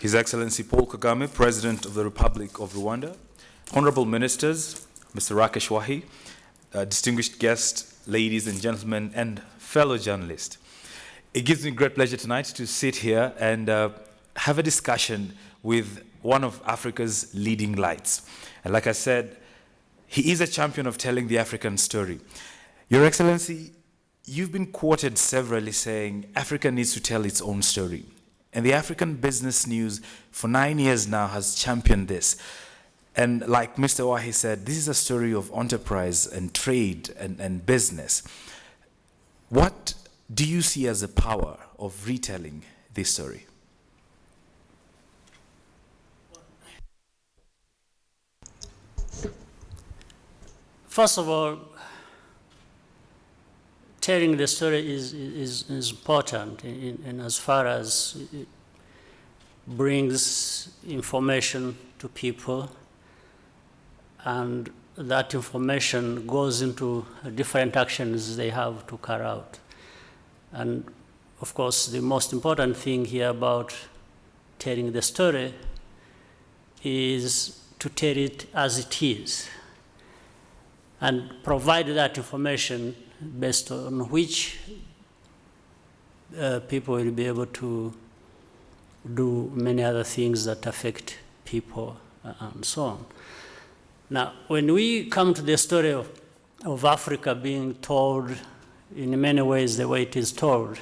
His Excellency Paul Kagame, President of the Republic of Rwanda, Honorable Ministers, Mr. Rakesh Wahi, distinguished guests, ladies and gentlemen, and fellow journalists. It gives me great pleasure tonight to sit here and have a discussion with one of Africa's leading lights. And like I said, he is a champion of telling the African story. Your Excellency, you've been quoted severally saying Africa needs to tell its own story. And the African Business News for 9 years now has championed this. And like Mr. Wahi said, this is a story of enterprise and trade and business. What do you see as the power of retelling this story? First of all, telling the story is important in as far as it brings information to people, and that information goes into different actions they have to carry out. And of course, the most important thing here about telling the story is to tell it as it is and provide that information based on which people will be able to do many other things that affect people and so on. Now, when we come to the story of Africa being told in many ways the way it is told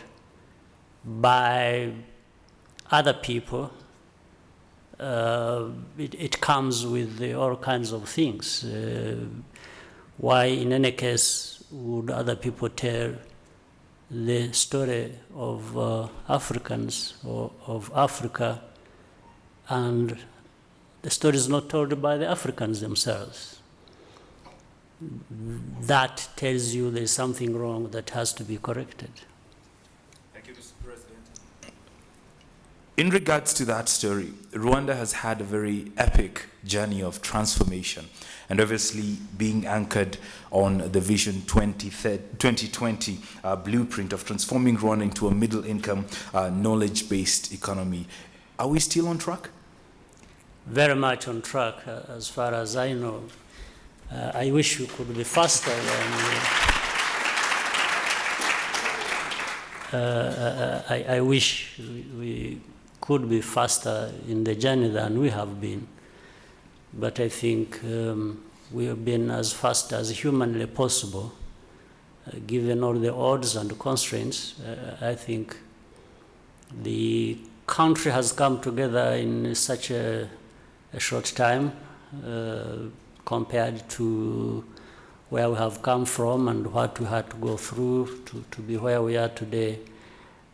by other people, it comes with all kinds of things. Why, in any case, would other people tell the story of Africans or of Africa, and the story is not told by the Africans themselves? That tells you there's something wrong that has to be corrected. Thank you, Mr. President. In regards to that story, Rwanda has had a very epic journey of transformation, and obviously being anchored on the Vision 2020 blueprint of transforming Rwanda into a middle-income, knowledge-based economy. Are we still on track? Very much on track, as far as I know. I wish we could be faster than I wish we could be faster in the journey than we have been. But I think we have been as fast as humanly possible, given all the odds and constraints. I think the country has come together in such a short time compared to where we have come from and what we had to go through to be where we are today.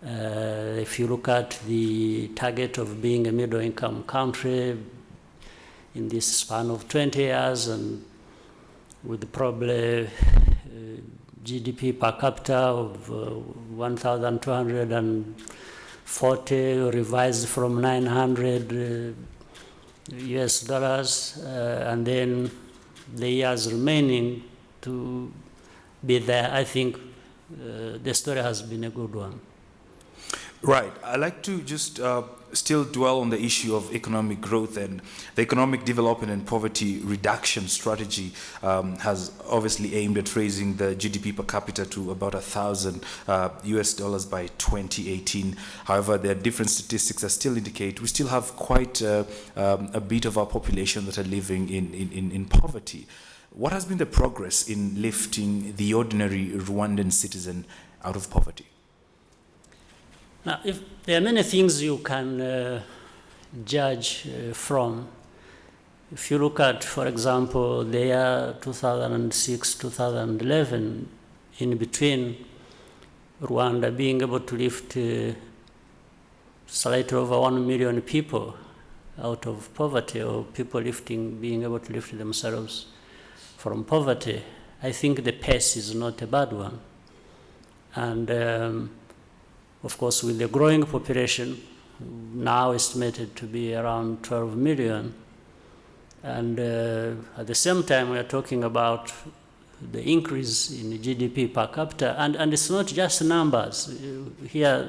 If you look at the target of being a middle-income country in this span of 20 years, and with probably GDP per capita of 1,240, revised from 900 US dollars, and then the years remaining to be there, I think the story has been a good one. Right. I'd like to just still dwell on the issue of economic growth, and the economic development and poverty reduction strategy has obviously aimed at raising the GDP per capita to about 1,000 US dollars by 2018. However, there are different statistics that still indicate we still have quite a bit of our population that are living in poverty. What has been the progress in lifting the ordinary Rwandan citizen out of poverty? Now, if there are many things you can judge from. If you look at, for example, the year 2006, 2011, in between Rwanda being able to lift slightly over 1 million people out of poverty, or people being able to lift themselves from poverty, I think the pace is not a bad one. And of course, with the growing population, now estimated to be around 12 million, and at the same time, we are talking about the increase in the GDP per capita, and it's not just numbers. Here,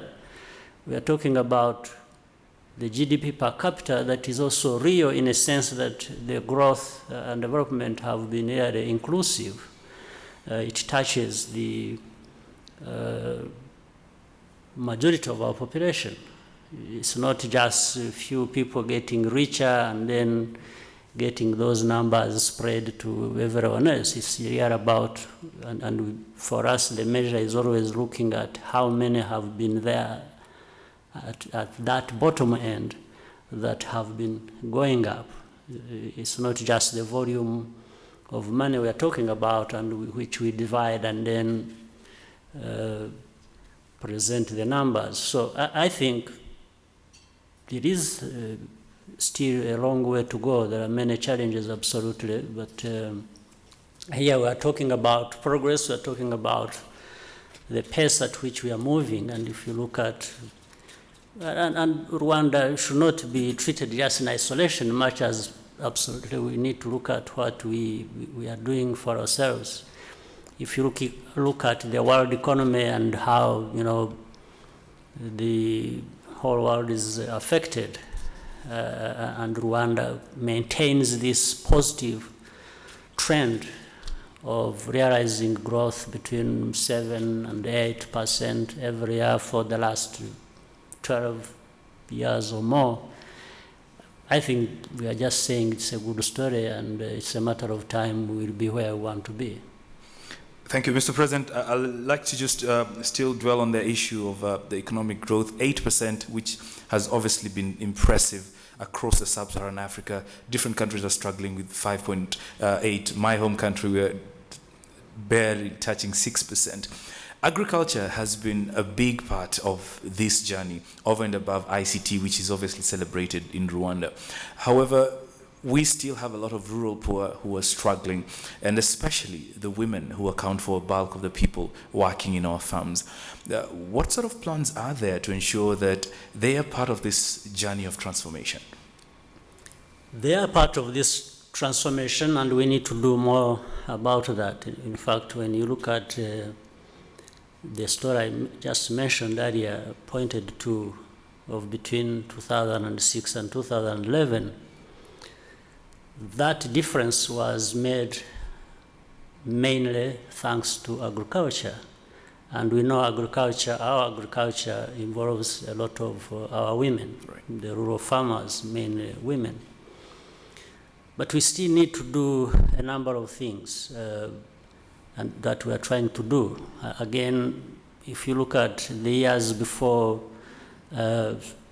we are talking about the GDP per capita that is also real in a sense that the growth and development have been really inclusive. It touches the majority of our population. It's not just a few people getting richer and then getting those numbers spread to everyone else. It's really about, and for us the measure is always looking at how many have been there at that bottom end that have been going up. It's not just the volume of money we are talking about and which we divide and then present the numbers. So I think it is still a long way to go. There are many challenges, absolutely, but here we are talking about progress, we are talking about the pace at which we are moving, and if you look at, and Rwanda should not be treated just in isolation, much as absolutely we need to look at what we are doing for ourselves. If you look at the world economy and how, you know, the whole world is affected, and Rwanda maintains this positive trend of realizing growth between 7 and 8% every year for the last 12 years or more. I think we are just saying it's a good story and it's a matter of time we'll be where we want to be. Thank you, Mr. President. I'd like to just still dwell on the issue of the economic growth, 8%, which has obviously been impressive across the sub-Saharan Africa. Different countries are struggling with 5.8. My home country, we're barely touching 6%. Agriculture has been a big part of this journey, over and above ICT, which is obviously celebrated in Rwanda. However, we still have a lot of rural poor who are struggling, and especially the women who account for a bulk of the people working in our farms. What sort of plans are there to ensure that they are part of this journey of transformation? They are part of this transformation, and we need to do more about that. In fact, when you look at the story I just mentioned earlier, pointed to, of between 2006 and 2011, that difference was made mainly thanks to agriculture. And we know agriculture, our agriculture involves a lot of our women, right. The rural farmers, mainly women. But we still need to do a number of things and that we are trying to do. Again, if you look at the years before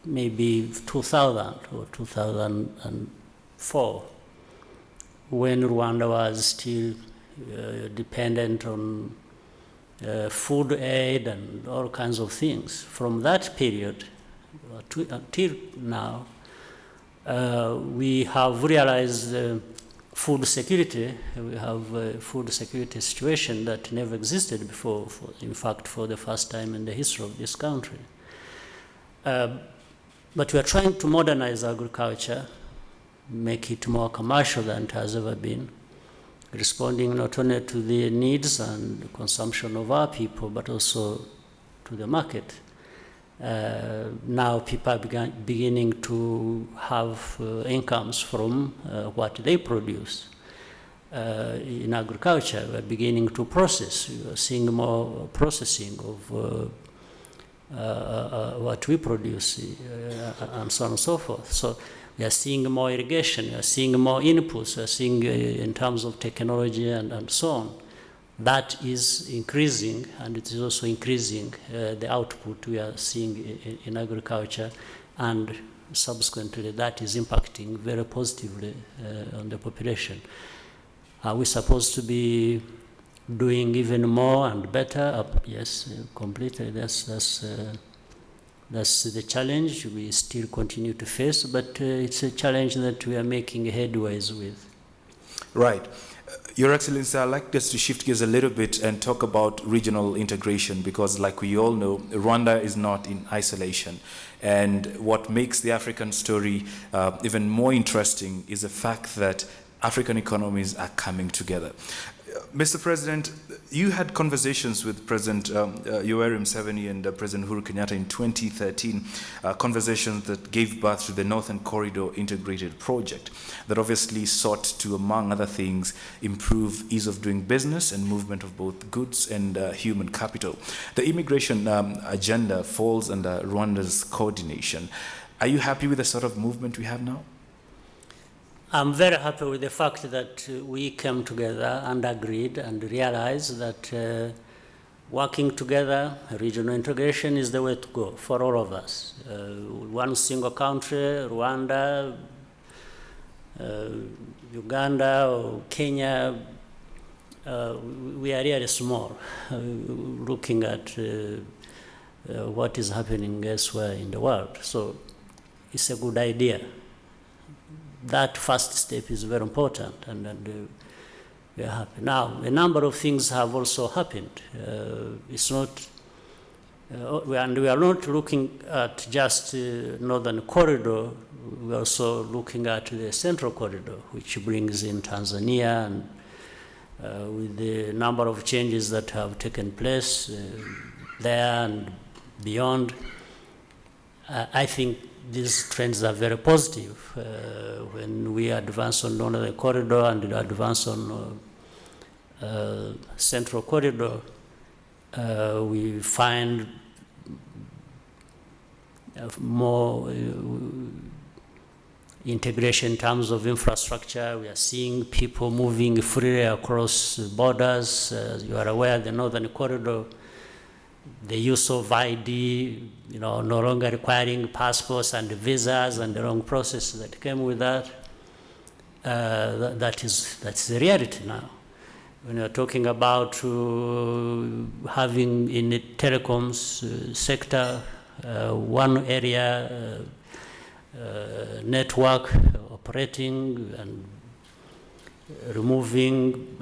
maybe 2000 or 2004, when Rwanda was still dependent on food aid and all kinds of things. From that period until now, we have realized food security. We have a food security situation that never existed before, in fact, for the first time in the history of this country. But we are trying to modernize agriculture, make it more commercial than it has ever been, responding not only to the needs and the consumption of our people, but also to the market. Now people are beginning to have incomes from what they produce. In agriculture, we're beginning to process. We are seeing more processing of what we produce, and so on and so forth. So we are seeing more irrigation, we are seeing more inputs, we are seeing in terms of technology and so on. That is increasing, and it is also increasing the output we are seeing in agriculture, and subsequently that is impacting very positively on the population. Are we supposed to be doing even more and better? Yes, completely. That's the challenge we still continue to face, but it's a challenge that we are making headways with. Right. Your Excellency, I'd like us to shift gears a little bit and talk about regional integration, because like we all know, Rwanda is not in isolation. And what makes the African story even more interesting is the fact that African economies are coming together. Mr. President, you had conversations with President Yoweri Museveni and President Uhuru Kenyatta in 2013, conversations that gave birth to the Northern Corridor Integrated Project that obviously sought to, among other things, improve ease of doing business and movement of both goods and human capital. The immigration agenda falls under Rwanda's coordination. Are you happy with the sort of movement we have now? I'm very happy with the fact that we came together and agreed and realized that working together, regional integration is the way to go for all of us. One single country, Rwanda, Uganda, or Kenya, we are really small, looking at what is happening elsewhere in the world. So it's a good idea. That first step is very important, and we are happy. Now, a number of things have also happened. It's not, and we are not looking at just Northern Corridor, we are also looking at the Central Corridor, which brings in Tanzania, and with the number of changes that have taken place there and beyond, I think these trends are very positive. When we advance on Northern Corridor and advance on Central Corridor, we find more integration in terms of infrastructure. We are seeing people moving freely across borders. As you are aware, the Northern Corridor, the use of ID, no longer requiring passports and visas and the long process that came with that, that's the reality now. When you're talking about having in the telecoms sector, one area network operating and removing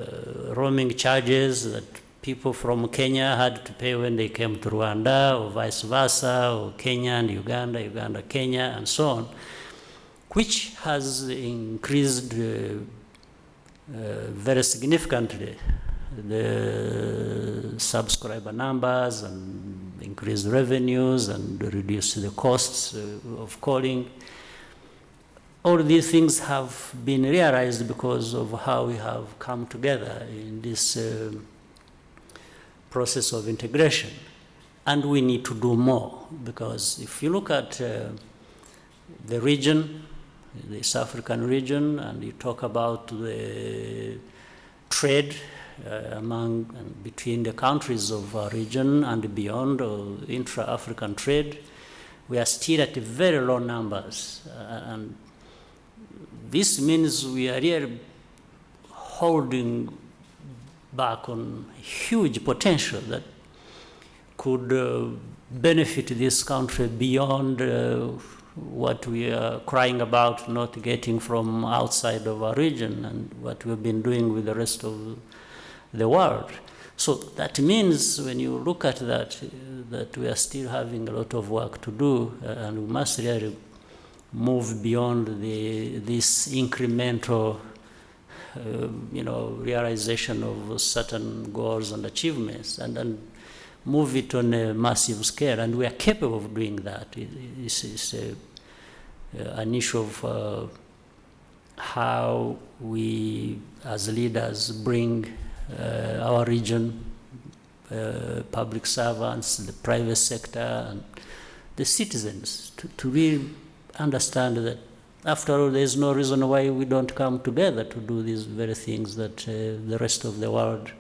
roaming charges that people from Kenya had to pay when they came to Rwanda, or vice versa, or Kenya and Uganda, Uganda, Kenya, and so on, which has increased very significantly the subscriber numbers and increased revenues and reduced the costs of calling. All these things have been realized because of how we have come together in this process of integration. And we need to do more, because if you look at the region, the East African region, and you talk about the trade among and between the countries of our region and beyond, or intra-African trade, we are still at very low numbers. And this means we are really holding back on huge potential that could benefit this country beyond what we are crying about not getting from outside of our region and what we've been doing with the rest of the world. So that means when you look at that, that we are still having a lot of work to do, and we must really move beyond this incremental realization of certain goals and achievements, and then move it on a massive scale. And we are capable of doing that. It's an issue of how we, as leaders, bring our region, public servants, the private sector, and the citizens to really understand that, after all, there's no reason why we don't come together to do these very things that the rest of the world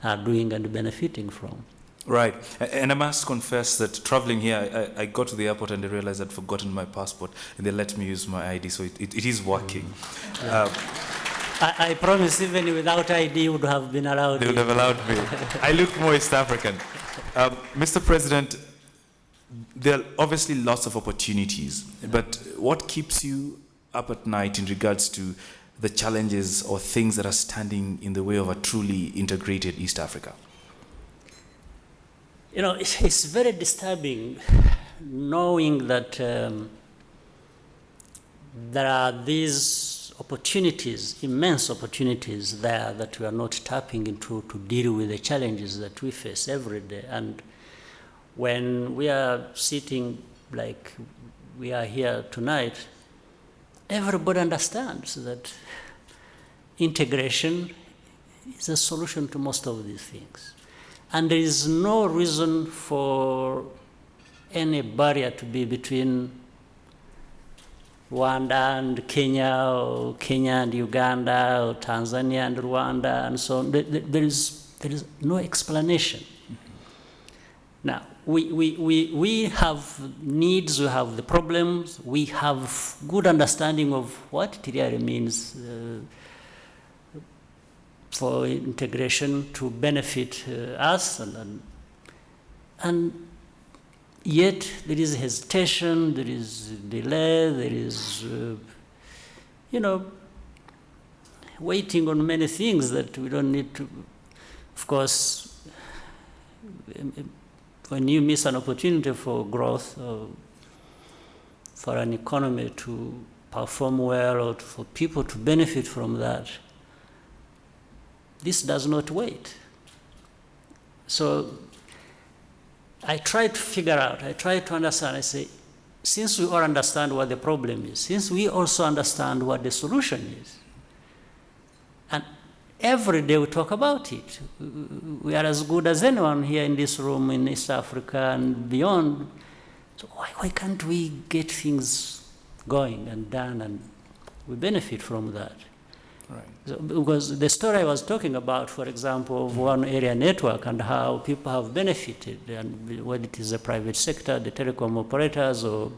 are doing and benefiting from. Right. And I must confess that traveling here, I got to the airport and I realized I'd forgotten my passport, and they let me use my ID, so it is working. I promise, even without ID, you would have been allowed. They would have allowed me. I look more East African. Mr. President, there are obviously lots of opportunities, but what keeps you up at night in regards to the challenges or things that are standing in the way of a truly integrated East Africa? It's very disturbing knowing that there are these opportunities, immense opportunities there that we are not tapping into to deal with the challenges that we face every day. And when we are sitting like we are here tonight, everybody understands that integration is a solution to most of these things. And there is no reason for any barrier to be between Rwanda and Kenya, or Kenya and Uganda, or Tanzania and Rwanda, and so on. There is no explanation. Now, we have needs, we have the problems, we have good understanding of what it really means for integration to benefit us, and yet there is hesitation, there is delay, there is, waiting on many things that we don't need to. Of course, when you miss an opportunity for growth, or for an economy to perform well, or for people to benefit from that, this does not wait. So I try to figure out, I try to understand, I say, since we all understand what the problem is, since we also understand what the solution is, and every day we talk about it, we are as good as anyone here in this room in East Africa and beyond, so why can't we get things going and done, and we benefit from that? Right. So, because the story I was talking about, for example, of one area network and how people have benefited, and whether it is the private sector, the telecom operators, or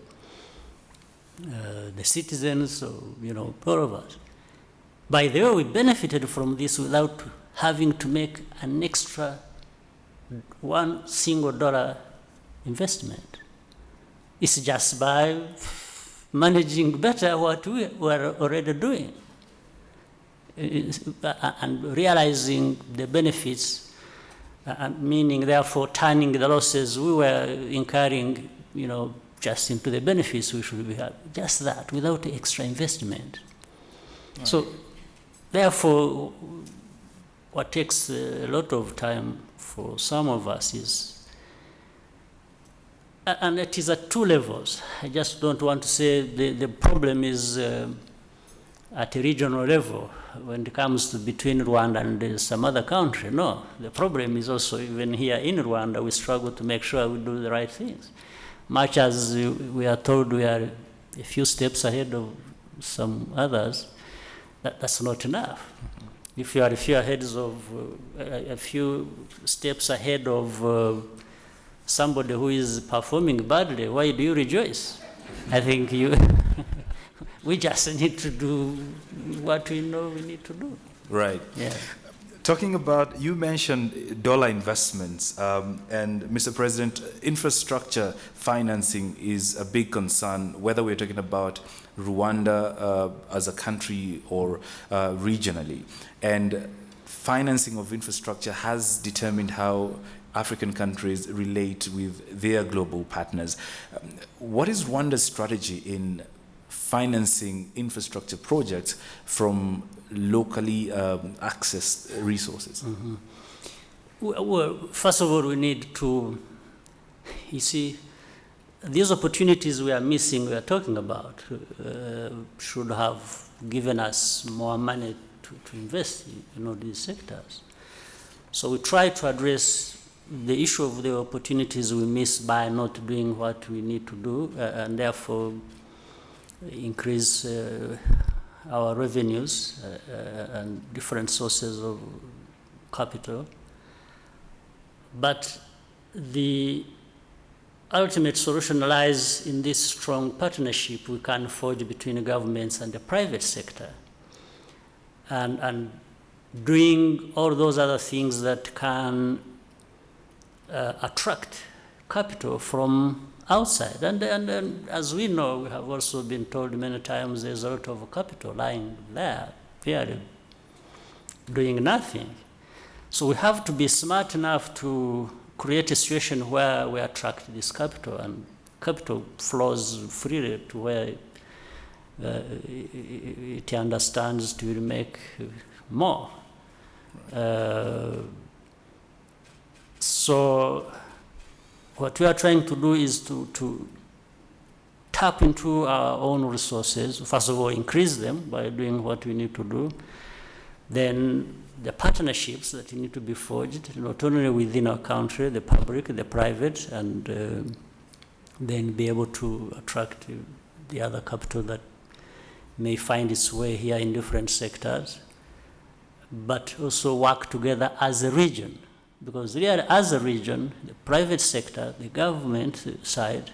the citizens, or all of us. By the way, we benefited from this without having to make an extra $1 single investment. It's just by managing better what we were already doing, and realizing the benefits, meaning therefore turning the losses we were incurring, just into the benefits we should be having. Just that, without extra investment. Right. So, therefore, what takes a lot of time for some of us is, and it is at two levels. I just don't want to say the problem is at a regional level when it comes to between Rwanda and some other country. No, the problem is also even here in Rwanda, we struggle to make sure we do the right things. Much as we are told we are a few steps ahead of some others, that's not enough. Mm-hmm. If you are a few steps ahead of somebody who is performing badly, why do you rejoice? I think we just need to do what we know we need to do. Right. Yeah. Talking about, you mentioned dollar investments, and Mr. President, infrastructure financing is a big concern, whether we're talking about Rwanda as a country or regionally. And financing of infrastructure has determined how African countries relate with their global partners. What is Rwanda's strategy in financing infrastructure projects from locally accessed resources? Mm-hmm. Well, first of all, we need to, these opportunities we are missing, we are talking about, should have given us more money to invest in all these sectors. So we try to address the issue of the opportunities we miss by not doing what we need to do, and therefore increase our revenues and different sources of capital. But the ultimate solution lies in this strong partnership we can forge between governments and the private sector, and doing all those other things that can attract capital from outside. And as we know, we have also been told many times, there's a lot of capital lying there, really doing nothing. So we have to be smart enough to create a situation where we attract this capital, and capital flows freely to where it understands to make more. So what we are trying to do is to tap into our own resources. First of all, increase them by doing what we need to do. Then the partnerships that need to be forged, not only within our country, the public, the private, and then be able to attract the other capital that may find its way here in different sectors, but also work together as a region. Because really, as a region, the private sector, the government side,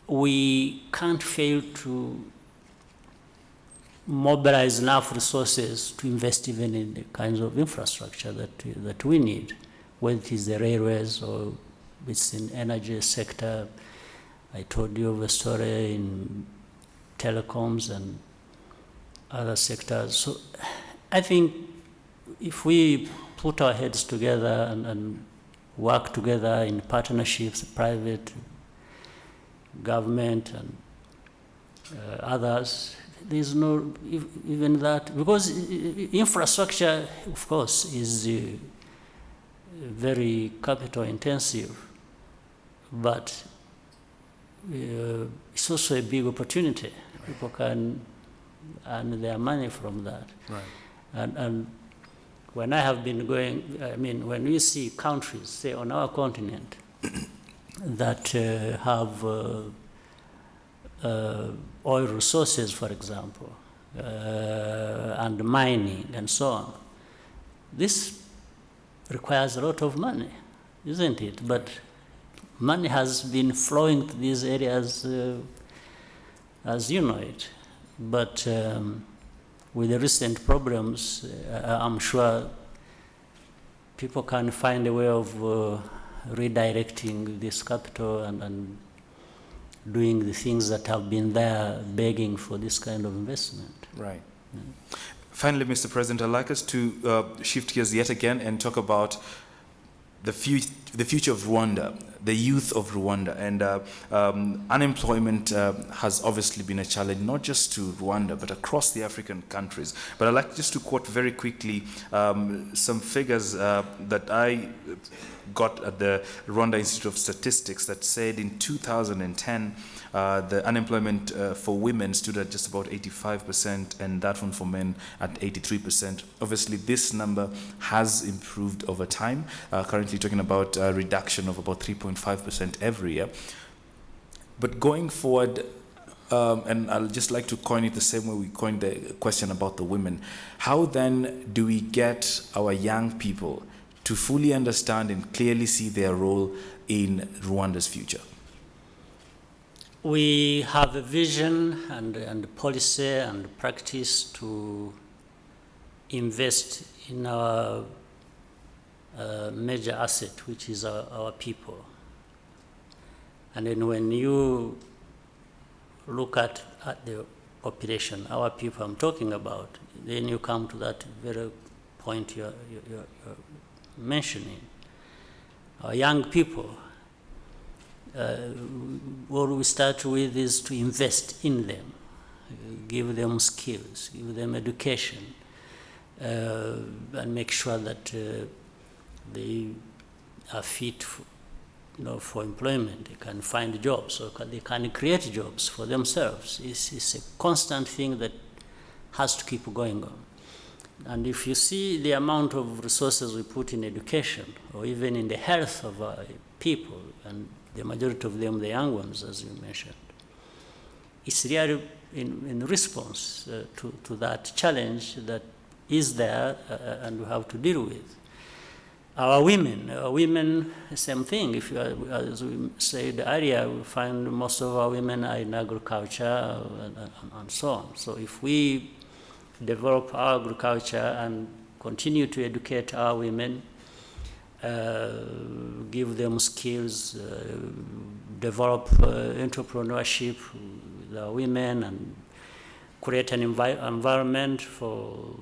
we can't fail to mobilize enough resources to invest even in the kinds of infrastructure that we need, whether it is the railways or it's in energy sector. I told you of a story in telecoms and other sectors. So I think if we put our heads together and work together in partnerships, private, government, and others, there's no even that, because infrastructure, of course, is very capital intensive, but it's also a big opportunity. Right. People can earn their money from that. Right. And when I have been going, I mean, when we see countries, say on our continent, that have oil resources, for example, and mining and so on, this requires a lot of money, isn't it? But money has been flowing to these areas as you know it. But with the recent problems, I'm sure people can find a way of redirecting this capital and doing the things that have been there begging for this kind of investment. Right. Yeah. Finally, Mr. President, I'd like us to shift gears yet again and talk about the future of Rwanda, the youth of Rwanda. And unemployment has obviously been a challenge, not just to Rwanda, but across the African countries. But I'd like just to quote very quickly some figures that I got at the Rwanda Institute of Statistics that said in 2010, the unemployment for women stood at just about 85%, and that one for men at 83%. Obviously, this number has improved over time, currently talking about a reduction of about 3.5% every year. But going forward, and I'll just like to coin it the same way we coined the question about the women, how then do we get our young people to fully understand and clearly see their role in Rwanda's future? We have a vision and policy and practice to invest in our major asset, which is our people. And then when you look at the population, our people I'm talking about, then you come to that very point you're mentioning. Our young people, what we start with is to invest in them, give them skills, give them education, and make sure that they are fit for employment. They can find jobs, or they can create jobs for themselves. It's a constant thing that has to keep going on. And if you see the amount of resources we put in education, or even in the health of our people, and the majority of them, the young ones, as you mentioned, it's really in response to that challenge that is there and we have to deal with. Our women, same thing. If you are, as we said earlier, we find most of our women are in agriculture and so on. So if we develop our agriculture and continue to educate our women, give them skills, develop entrepreneurship with our women, and create an environment for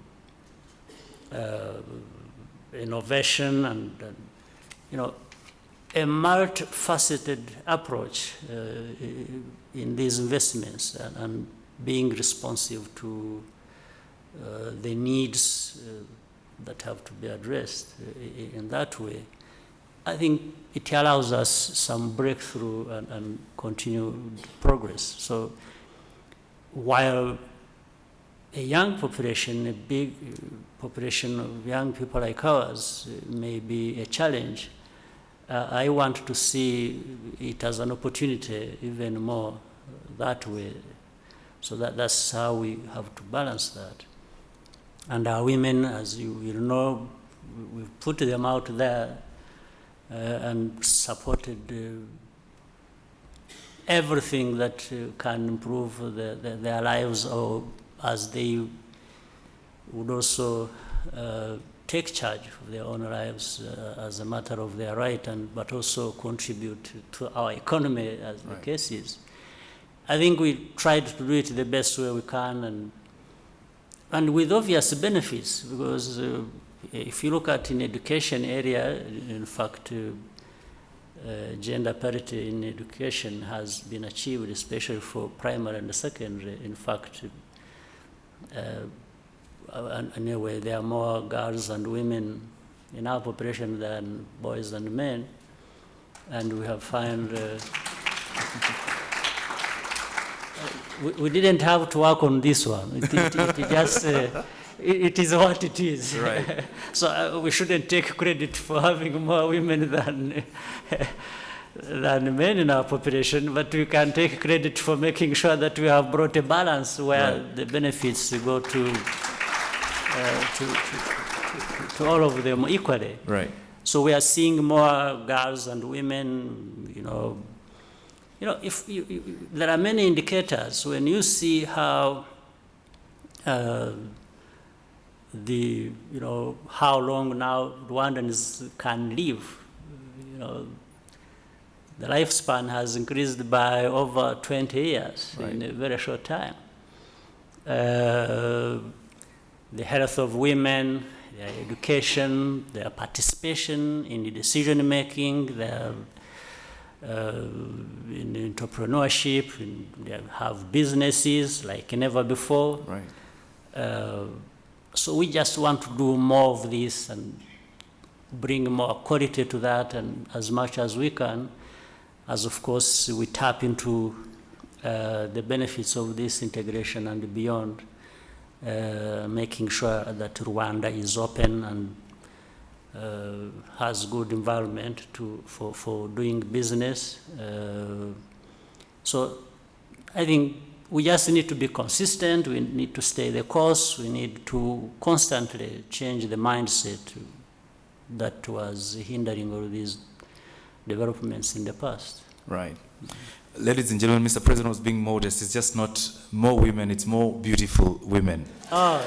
innovation and a multifaceted approach in these investments, and being responsive to the needs that have to be addressed in that way, I think it allows us some breakthrough and continued progress. So while a young population, a big population of young people like ours may be a challenge, I want to see it as an opportunity even more that way. So that's how we have to balance that. And our women, as you will know, we've put them out there and supported everything that can improve their lives, or as they would also take charge of their own lives as a matter of their right, but also contribute to our economy, as the case is. I think we tried to do it the best way we can, and with obvious benefits, because if you look at in education area, in fact, gender parity in education has been achieved, especially for primary and secondary. In fact, anyway, there are more girls and women in our population than boys and men, and we have found we didn't have to work on this one. It just it is what it is. Right. So we shouldn't take credit for having more women than men in our population, but we can take credit for making sure that we have brought a balance where the benefits go to all of them equally. Right. So we are seeing more girls and women, if there are many indicators. When you see how how long now Rwandans can live, the lifespan has increased by over 20 years in a very short time. The health of women, their education, their participation in the decision making, their in entrepreneurship, they have businesses like never before. Right. So we just want to do more of this and bring more quality to that, and as much as we can, as of course we tap into the benefits of this integration and beyond, making sure that Rwanda is open and has good environment for doing business. So I think we just need to be consistent. We need to stay the course. We need to constantly change the mindset that was hindering all these developments in the past. Right. Ladies and gentlemen, Mr. President was being modest. It's just not more women, it's more beautiful women. Oh.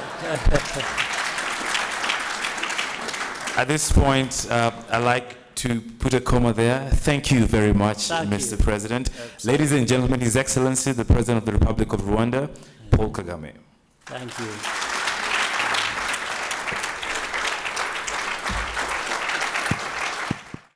At this point, I'd like to put a comma there. Thank you very much, Mr. President. Ladies and gentlemen, His Excellency, the President of the Republic of Rwanda, Paul Kagame. Thank you.